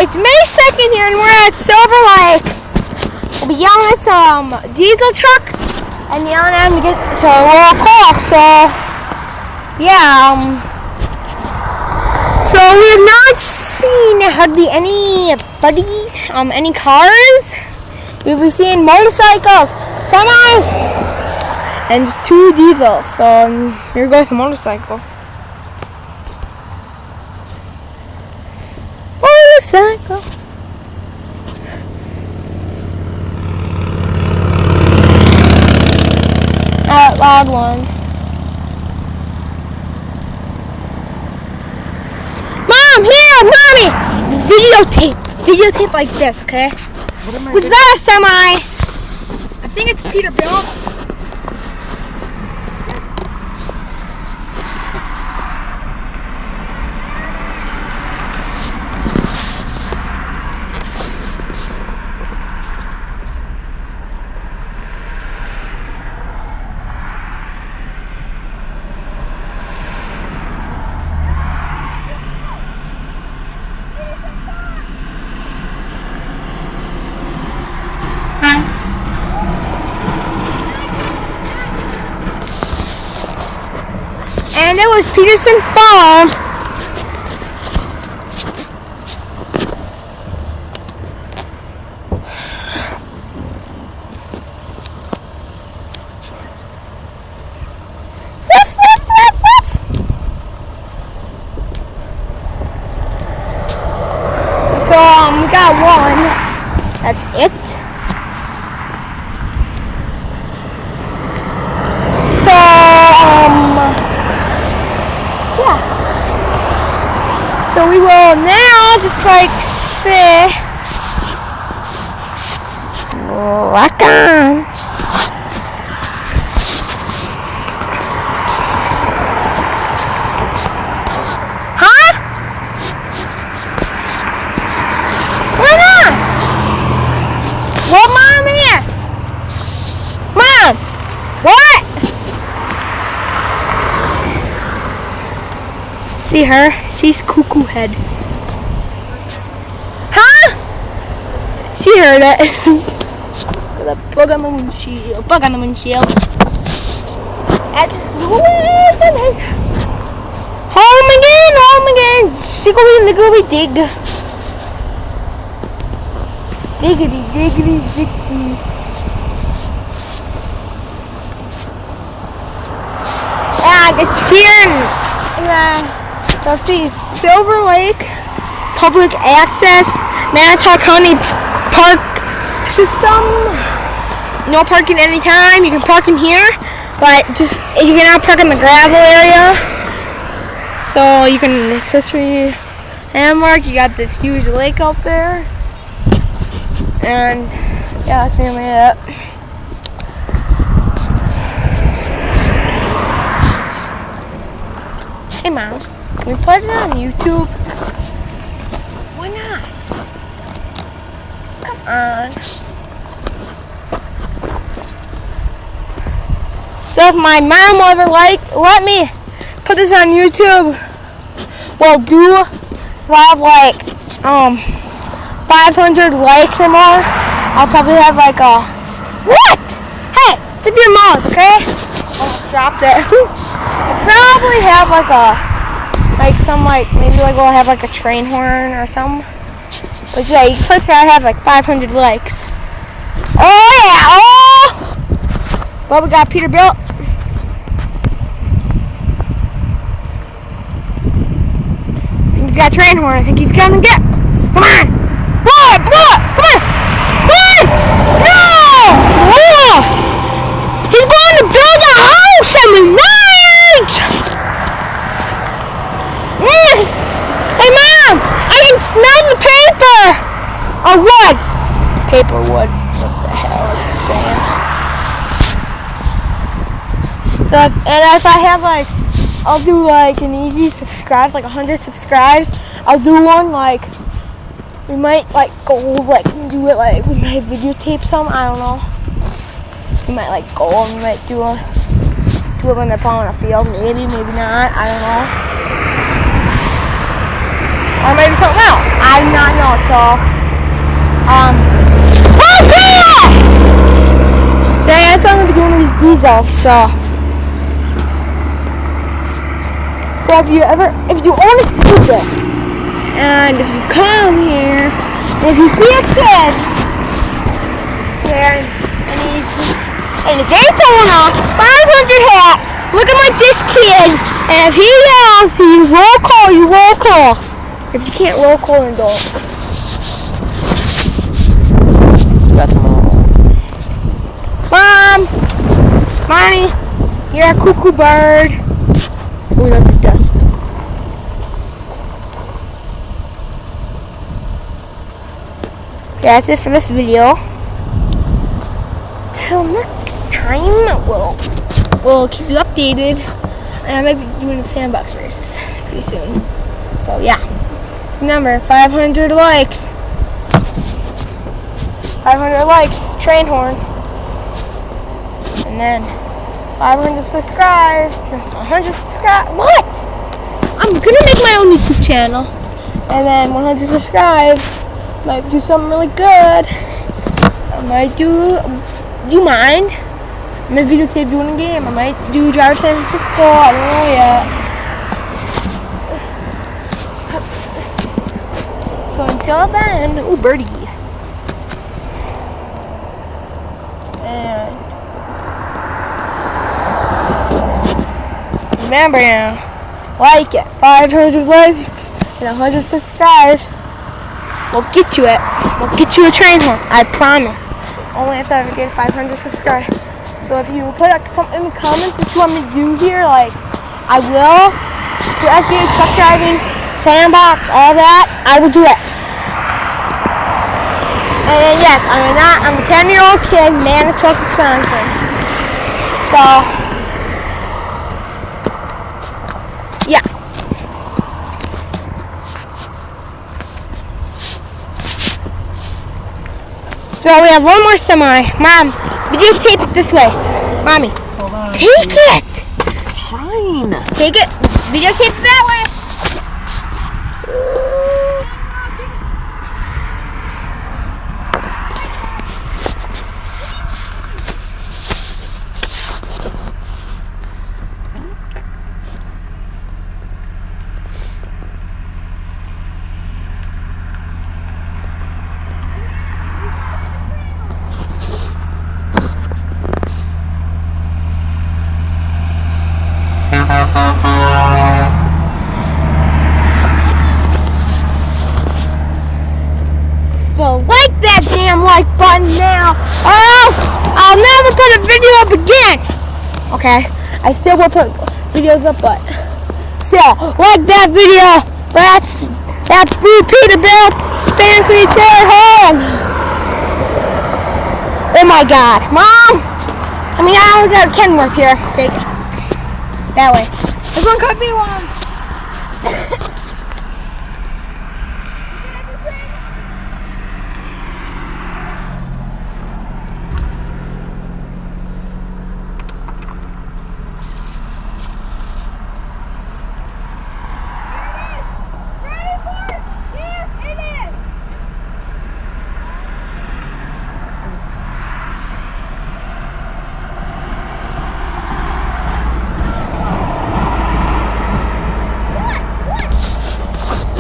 It's May 2nd here and we're at Silver Lake. We'll be yelling at some diesel trucks and yelling at them to get to roll call. So, yeah, so we have not seen hardly anybody, any cars. We've seen motorcycles, semis, and just 2 diesels. So here goes the motorcycle. Motorcycle. That loud one. Mom, here, mommy! Videotape like this, okay? Was that a semi? I think it's Peterbilt. And it was Peterson Farm. Woof, woof, woof, woof. So we got one. That's it. So yeah. So we will now just like say, rock on. Huh? Why not? What, Mom, here? Mom, what? See her? She's cuckoo head. Huh? She heard it. With a bug on the windshield. Bug on the windshield. I just flew away from his home again. Shiggly niggly dig. Diggity diggity diggity. And it's here. Let's see, Silver Lake Public Access, Manitowoc County Park System. No parking anytime. You can park in here, but just you cannot park in the gravel area. So you can accessory landmark. You got this huge lake out there, and yeah, that's mainly it. Hey, Mom, can we put it on YouTube? Why not? Come on. So if my mom will ever let me put this on YouTube, well, if I have like 500 likes or more, I'll probably have like a what? Hey, zip your mouth, okay? Almost dropped it. I'll probably have maybe we'll have like a train horn or something. But yeah, you first gotta have like 500 likes. Oh yeah, oh! Well, we got Peterbilt. I think he's got a train horn. I think he's gonna get. Come on! Blow it! Come on! No! Oh! He's going to build a house on the night! Yes! Hey, Mom! I can smell the paper! Or wood! Paper wood. What the hell is it saying? So if I have I'll do an easy subscribe, 100 subscribes. I'll do one we might go do it we might videotape some. I don't know. We might go and we might do it when they're plowing a field. Maybe not. I don't know. or maybe something else. I do not know. So, oh yeah! So yeah, that's what I'm gonna be doing with these diesels. So if you own a scooter, and if you come here, and if you see a kid here, and the Daytona 500 hat, look at like this kid, and if he yells, you roll call, you roll call. If you can't roll call, then don't. That's Mom. Mommy, you're a cuckoo bird. Oh, that's a dust. Yeah, that's it for this video. Till next time, we'll keep you updated, and I might be doing a sandbox race pretty soon. So yeah, just remember, 500 likes. 500 likes, train horn, and then 500 subscribers. 100 subscribers. What? I'm gonna make my own YouTube channel, and then 100 subscribers. Might do something really good. I might do. Do you mind? I'm gonna videotape doing a game. I might do Drive to San Francisco. I don't know yet. So until then, ooh, birdie. And remember now, like it. 500 likes and 100 subscribers. We'll get you it. We'll get you a train horn. I promise. Only if I ever get 500 subscribers. So if you put something in the comments that you want me to do here, like I will, truck driving, sandbox, all that, I will do it. And then yes, I'm a 10-year-old kid, Manitowoc, Wisconsin. So yeah. So we have one more semi. Mom, videotape it this way. Mommy, hold on. Take it. Trying. Take it. Videotape it that way. So like that damn like button now, or else I'll never put a video up again. Okay, I still will put videos up, but still like that video. That blue Peterbilt Span Creature home. Oh my God, Mom! I only got Kenworth here. Take it that way. This one could be one.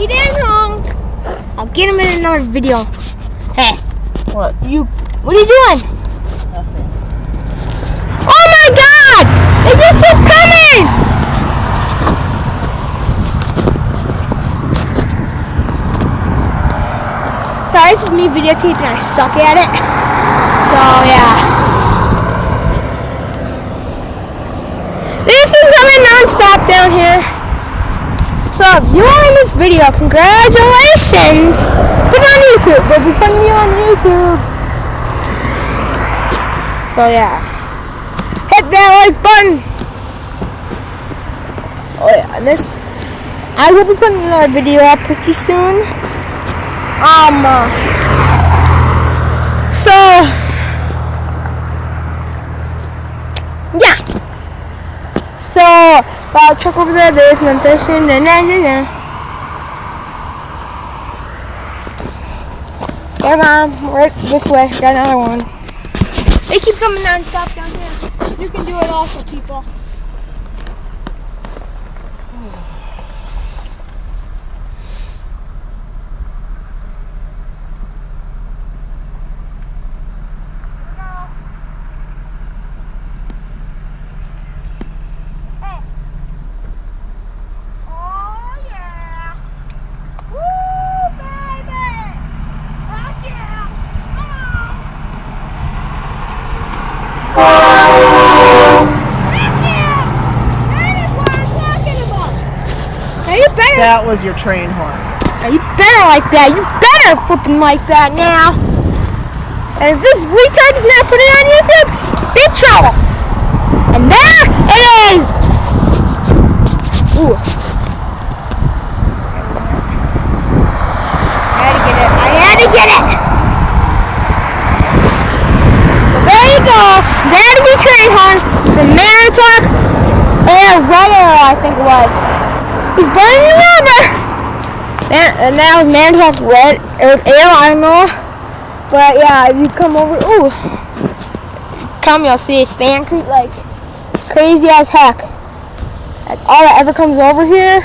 He didn't honk. I'll get him in another video. Hey. What? What are you doing? Nothing. Oh my God! They just keep coming! Sorry, this is me videotaping and I suck at it. So yeah. This is coming non-stop down here. So if you are in this video, congratulations! Put it on YouTube. We'll be putting you on YouTube. So yeah. Hit that like button. Oh yeah, and this I will be putting another video up pretty soon. So yeah. So I'll check over there, there's my fishing, Yeah, Mom, right this way. Got another one. They keep coming non-stop down here. You can do it also, people. That was your train horn. You better like that. You better flipping like that now. And if this retard does not put it on YouTube, big trouble. And there it is. Ooh. I had to get it. So there you go. That is your train horn from Manitowoc Air, Red Arrow, I think it was. He's burning the rubber. And that was Manitowoc Red. It was Air, I don't know. But yeah, if you come over, ooh, come, you'll see Span Creek like crazy as heck. That's all that ever comes over here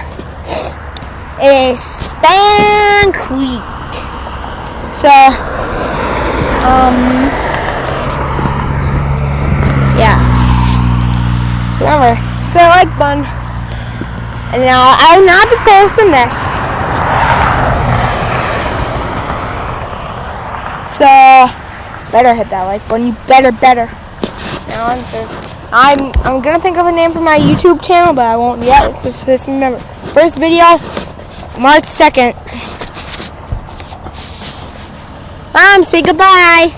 is Span Creek. So, yeah. Remember, hit that like button. And now I will not be posting this. So better hit that like button. You better. Now I'm gonna think of a name for my YouTube channel, but I won't yet. It's just remember. First video, March 2nd. Mom, say goodbye.